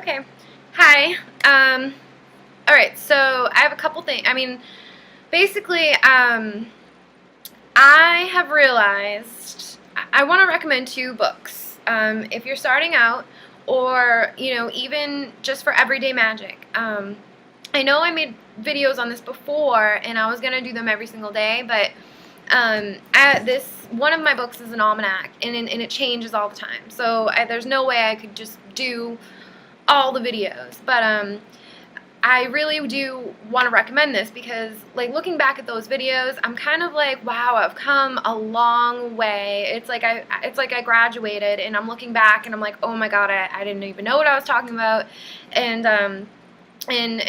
Okay. Hi. Alright, so I have a couple things. Basically, I have realized I want to recommend two books. If you're starting out, or, even just for everyday magic. I know I made videos on this before, and I was going to do them every single day, but one of my books is an almanac, and it changes all the time. So there's no way I could just do all the videos, but I really do want to recommend this because, like, looking back at those videos, I'm kind of like, wow, I've come a long way. It's like I graduated, and I'm looking back, and I'm like, oh my God, I didn't even know what I was talking about, and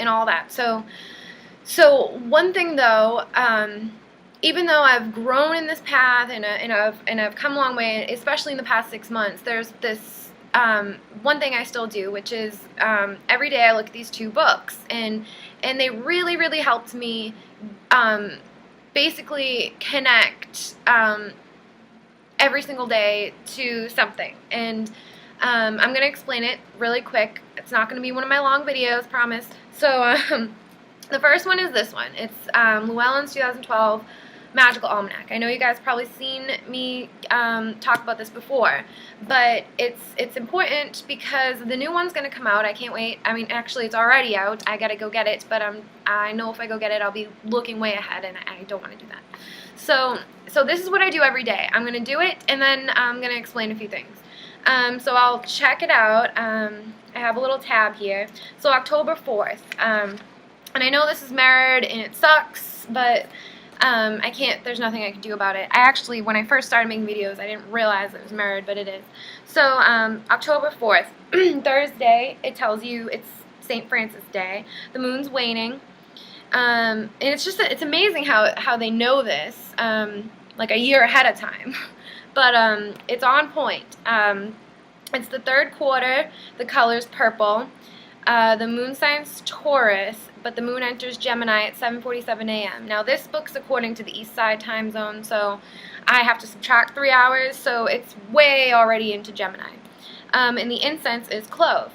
all that. So one thing though, even though I've grown in this path and I've come a long way, especially in the past 6 months, there's this one thing I still do, which is every day I look at these two books, and they really helped me basically connect every single day to something. And I'm going to explain it really quick. It's not going to be one of my long videos, promise. So the first one is this one. It's Llewellyn's 2012 Magical Almanac. I know you guys probably seen me talk about this before, but it's important because the new one's going to come out. I can't wait. I mean, actually, it's already out. I got to go get it, but I know if I go get it, I'll be looking way ahead, and I don't want to do that. So this is what I do every day. I'm going to do it, and then I'm going to explain a few things. So I'll check it out. I have a little tab here. So October 4th. And I know this is mirrored, and it sucks, but I can't, there's nothing I can do about it. I actually, when I first started making videos, I didn't realize it was mirrored, but it is. So, October 4th, Thursday, it tells you it's St. Francis Day. The moon's waning. And it's amazing how they know this, like a year ahead of time. But, it's on point. It's the third quarter, the color's purple. The moon sign's Taurus, but the moon enters Gemini at 7:47 a.m. Now this book's according to the East Side time zone, so I have to subtract 3 hours, so it's way already into Gemini. And the incense is clove.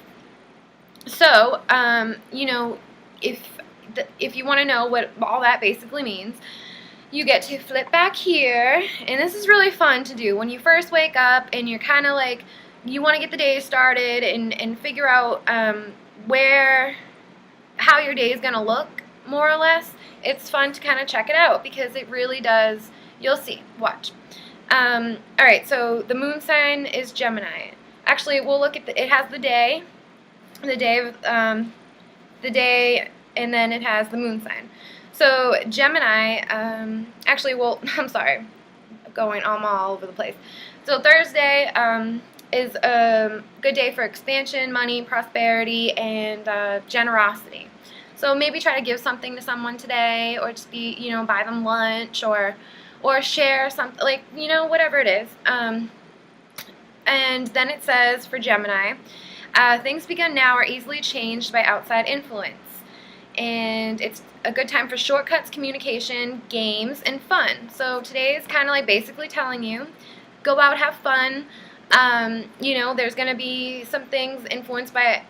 So, if you want to know what all that basically means, you get to flip back here, and this is really fun to do when you first wake up and you're kind of like, you want to get the day started and figure out how your day is going to look, more or less. It's fun to kind of check it out because it really does. You'll see. Watch. Alright, so the moon sign is Gemini. Actually, we'll look at it has the day, and then it has the moon sign. So Gemini, I'm sorry, I'm going all over the place. So Thursday, is a good day for expansion, money, prosperity, and generosity. So maybe try to give something to someone today, or just buy them lunch, or share something, like, whatever it is. And then it says for Gemini, things begun now are easily changed by outside influence. And it's a good time for shortcuts, communication, games, and fun. So today is kind of like basically telling you, go out, have fun. There's going to be some things influenced by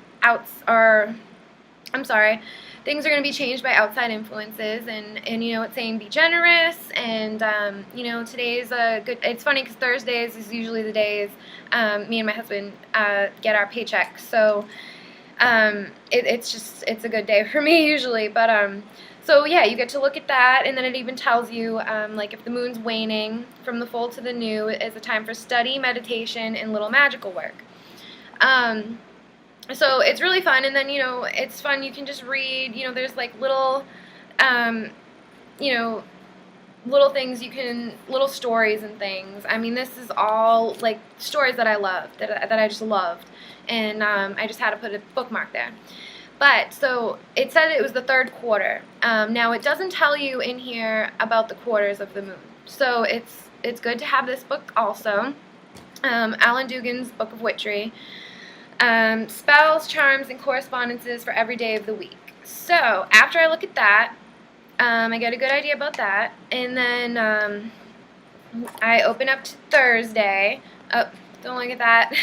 things are going to be changed by outside influences, and it's saying be generous, and, today's a good, it's funny because Thursdays is usually the days, me and my husband, get our paychecks, so, it's a good day for me usually, but, so yeah, you get to look at that, and then it even tells you, like, if the moon's waning from the full to the new is a time for study, meditation, and little magical work. So it's really fun, and then, it's fun, you can just read, there's like little, little things little stories and things. I mean, this is all, like, stories that I love, that I just loved, and, I just had to put a bookmark there. But, so, it said it was the third quarter. Now, it doesn't tell you in here about the quarters of the moon. So, it's good to have this book also. Alan Dugan's Book of Witchery. Spells, charms, and correspondences for every day of the week. So, after I look at that, I get a good idea about that. And then, I open up to Thursday. Oh, don't look at that.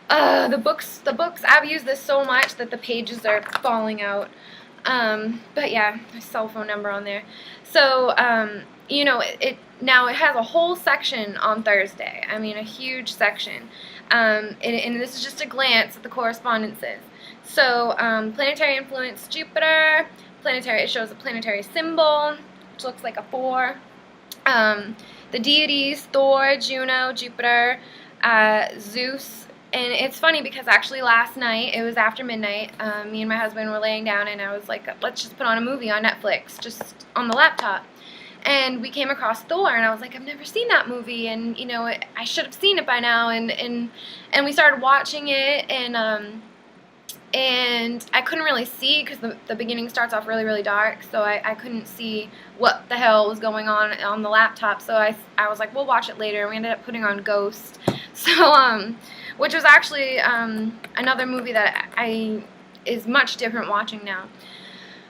The books, I've used this so much that the pages are falling out. But yeah, my cell phone number on there. So, now it has a whole section on Thursday. I mean, a huge section. And this is just a glance at the correspondences. So, planetary influence, Jupiter. It shows a planetary symbol, which looks like a 4. The deities, Thor, Juno, Jupiter, Zeus. And it's funny because actually last night, it was after midnight, me and my husband were laying down and I was like, let's just put on a movie on Netflix, just on the laptop. And we came across Thor and I was like, I've never seen that movie, and I should have seen it by now, and we started watching it, and I couldn't really see because the beginning starts off really, really dark, so I couldn't see what the hell was going on the laptop, so I was like, we'll watch it later, and we ended up putting on Ghost, so, which was actually another movie that is much different watching now.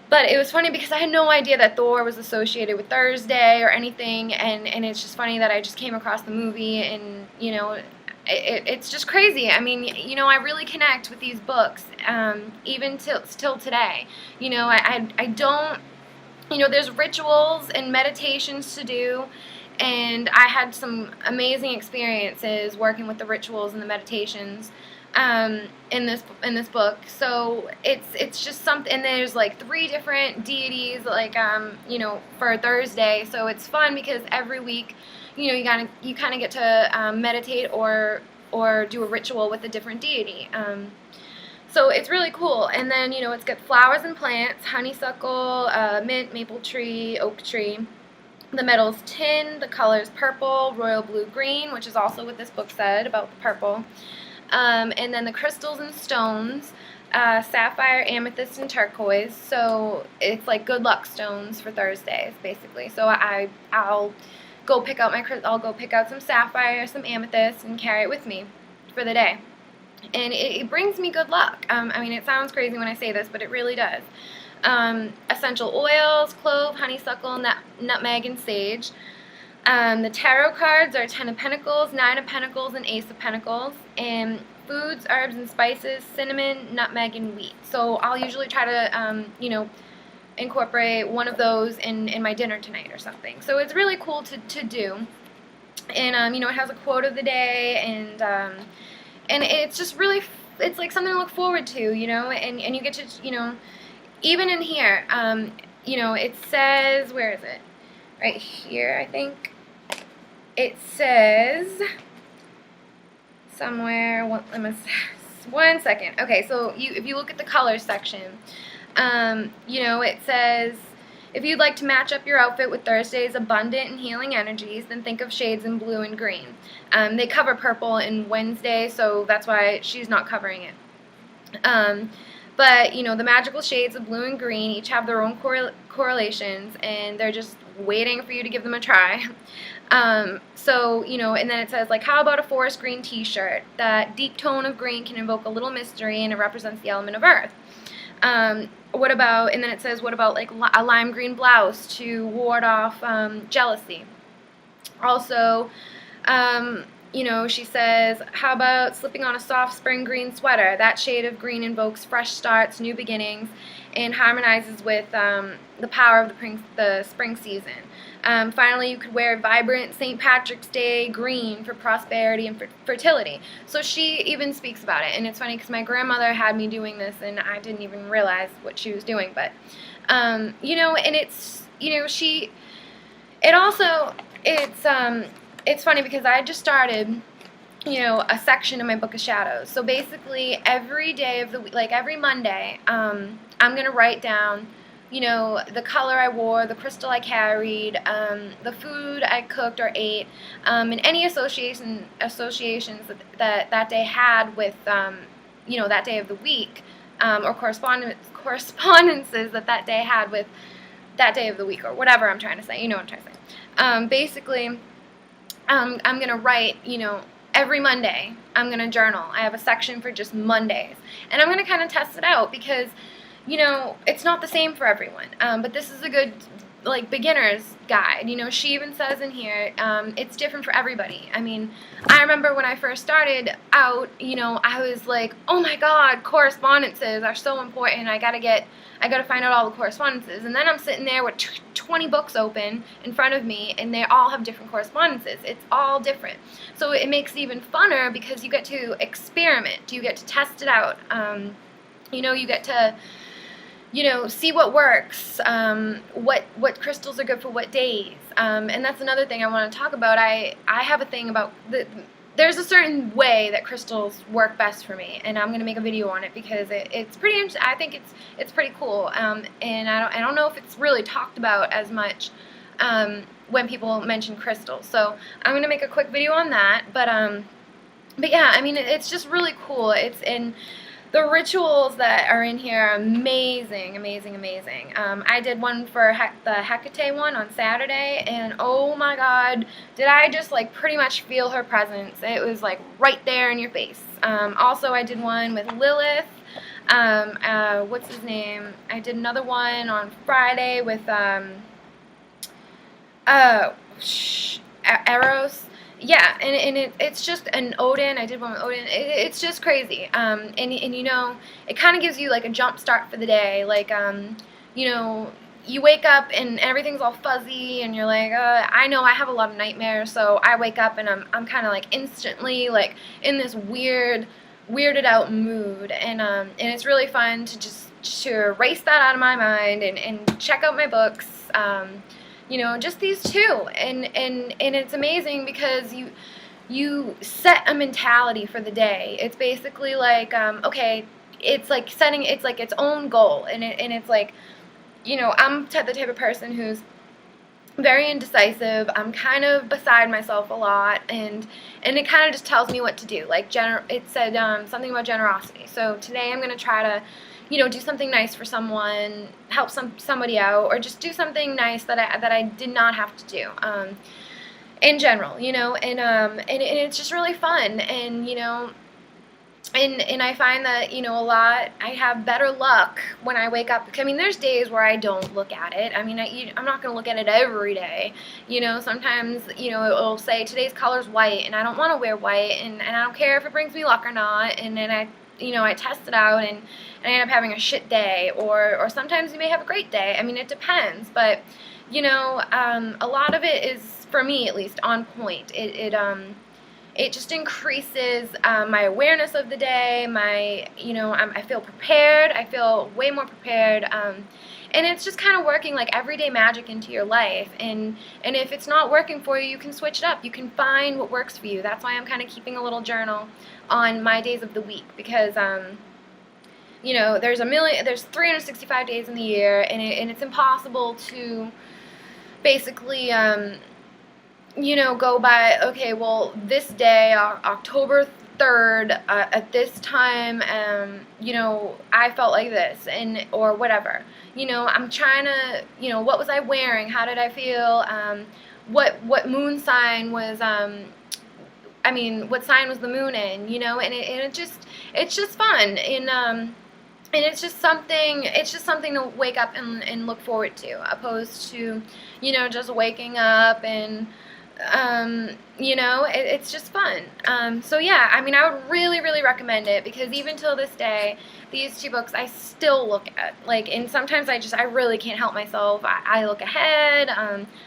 But it was funny because I had no idea that Thor was associated with Thursday or anything, and it's just funny that I just came across the movie, and, it's just crazy. I mean, I really connect with these books, even till today. I don't, there's rituals and meditations to do, and I had some amazing experiences working with the rituals and the meditations in this book. So it's just something, and there's like 3 different deities, like for Thursday. So it's fun because every week, you kind of get to meditate or do a ritual with a different deity. So it's really cool. And then it's got flowers and plants: honeysuckle, mint, maple tree, oak tree. The metal's tin. The color's purple, royal blue, green, which is also what this book said about the purple. And then the crystals and stones, sapphire, amethyst, and turquoise. So it's like good luck stones for Thursdays, basically. So I'll go pick out some sapphire, some amethyst, and carry it with me for the day. And it brings me good luck. I mean, it sounds crazy when I say this, but it really does. Essential oils: clove, honeysuckle, nutmeg, and sage. The tarot cards are 10 of Pentacles, 9 of Pentacles, and Ace of Pentacles. And foods, herbs, and spices: cinnamon, nutmeg, and wheat. So I'll usually try to, incorporate one of those in my dinner tonight or something. So it's really cool to do. And, it has a quote of the day, and it's just really, it's like something to look forward to, and you get to, even in here, it says, where is it? Right here, I think. It says somewhere, one second. Okay, so if you look at the color section, it says, if you'd like to match up your outfit with Thursday's abundant and healing energies, then think of shades in blue and green. They cover purple in Wednesday, so that's why she's not covering it. But, the magical shades of blue and green each have their own correlations, and they're just waiting for you to give them a try. So, and then it says, like, how about a forest green t-shirt? That deep tone of green can invoke a little mystery, and it represents the element of earth. What about, and then it says, what about, like, a lime green blouse to ward off jealousy? Also, she says, how about slipping on a soft spring green sweater? That shade of green invokes fresh starts, new beginnings, and harmonizes with the power of the spring season. Finally, you could wear vibrant St. Patrick's Day green for prosperity and fertility. So she even speaks about it, and it's funny because my grandmother had me doing this, and I didn't even realize what she was doing. But, and it's, it's funny because I just started, a section in my Book of Shadows. So basically, every day of the week, like every Monday, I'm going to write down, the color I wore, the crystal I carried, the food I cooked or ate, and any associations that day had with, that day of the week, or correspondences that day had with that day of the week, or whatever I'm trying to say. You know what I'm trying to say. Basically, I'm going to write, every Monday, I'm going to journal. I have a section for just Mondays. And I'm going to kind of test it out because, it's not the same for everyone. But this is a good, like beginner's guide. You know, she even says in here, it's different for everybody. I mean, I remember when I first started out, you know, I was like, oh my God, correspondences are so important. I gotta find out all the correspondences. And then I'm sitting there with 20 books open in front of me, and they all have different correspondences. It's all different. So it makes it even funner because you get to experiment. You get to test it out. You know, you get to, you know, see what works, what crystals are good for what days, and that's another thing I want to talk about. I have a thing about there's a certain way that crystals work best for me, and I'm gonna make a video on it because it's pretty interesting. I think it's pretty cool, and I don't know if it's really talked about as much when people mention crystals. So I'm gonna make a quick video on that. But yeah, I mean, it's just really cool. It's in. The rituals that are in here are amazing, amazing, amazing. I did one for the Hecate one on Saturday, and oh my God, did I just like pretty much feel her presence. It was like right there in your face. Also, I did one with Lilith. What's his name? I did another one on Friday with Eros. Yeah, and it's just an Odin. I did one with Odin. It's just crazy. And you know, it kind of gives you like a jump start for the day. Like, you know, you wake up and everything's all fuzzy, and you're like, I know I have a lot of nightmares, so I wake up and I'm kind of like instantly like in this weirded out mood, and it's really fun to just to erase that out of my mind and check out my books. You know, just these two, and it's amazing because you set a mentality for the day. It's basically like, okay, it's like setting, it's like its own goal, and it's like, you know, I'm the type of person who's very indecisive. I'm kind of beside myself a lot, and it kind of just tells me what to do. Like it said something about generosity. So today I'm gonna try to, you know, do something nice for someone, help somebody out, or just do something nice that I did not have to do. In general, you know, and it's just really fun, and you know, and I find that, you know, I have better luck when I wake up. I mean, there's days where I don't look at it. I mean, I'm not gonna look at it every day. You know, sometimes, you know, it'll say today's color's white, and I don't want to wear white, and I don't care if it brings me luck or not, and then I test it out, and I end up having a shit day, or sometimes you may have a great day. I mean, it depends, but, you know, a lot of it is, for me at least, on point. It just increases my awareness of the day, you know, I feel prepared, I feel way more prepared, and it's just kind of working like everyday magic into your life, and if it's not working for you, you can switch it up. You can find what works for you. That's why I'm kind of keeping a little journal on my days of the week, because you know, there's 365 days in the year, and it's impossible to basically you know, go by, okay, well, this day, October 3rd, at this time, you know, I felt like this, or whatever. You know, I'm trying to, you know, what was I wearing? How did I feel? What moon sign was, I mean, what sign was the moon in? You know, and it's just fun, and it's just something to wake up and look forward to, opposed to, you know, just waking up and, you know, it's just fun. So yeah, I mean, I would really, really recommend it, because even till this day, these two books I still look at, like, and sometimes I really can't help myself. I look ahead,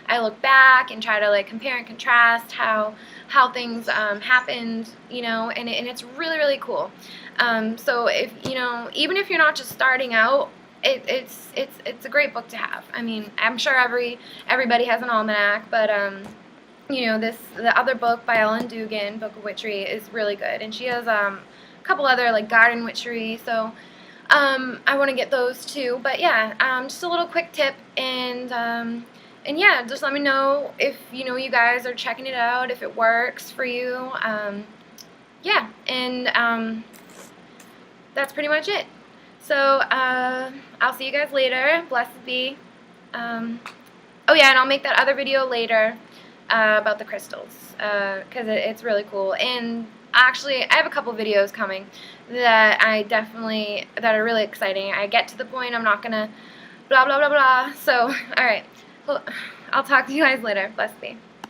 I look back and try to like compare and contrast how things happened, you know, and it's really, really cool. So if, you know, even if you're not just starting out, it's a great book to have. I mean, I'm sure everybody has an almanac, but you know, the other book by Ellen Dugan, Book of Witchery, is really good, and she has a couple other like garden witchery, so I want to get those too. But yeah, just a little quick tip, and yeah, just let me know if, you know, you guys are checking it out, if it works for you. Yeah, and that's pretty much it. So I'll see you guys later. Blessed be. Oh yeah, and I'll make that other video later about the crystals, because it's really cool. And actually, I have a couple videos coming that are really exciting. I get to the point, I'm not gonna blah blah blah blah. So alright, I'll talk to you guys later. Bless me.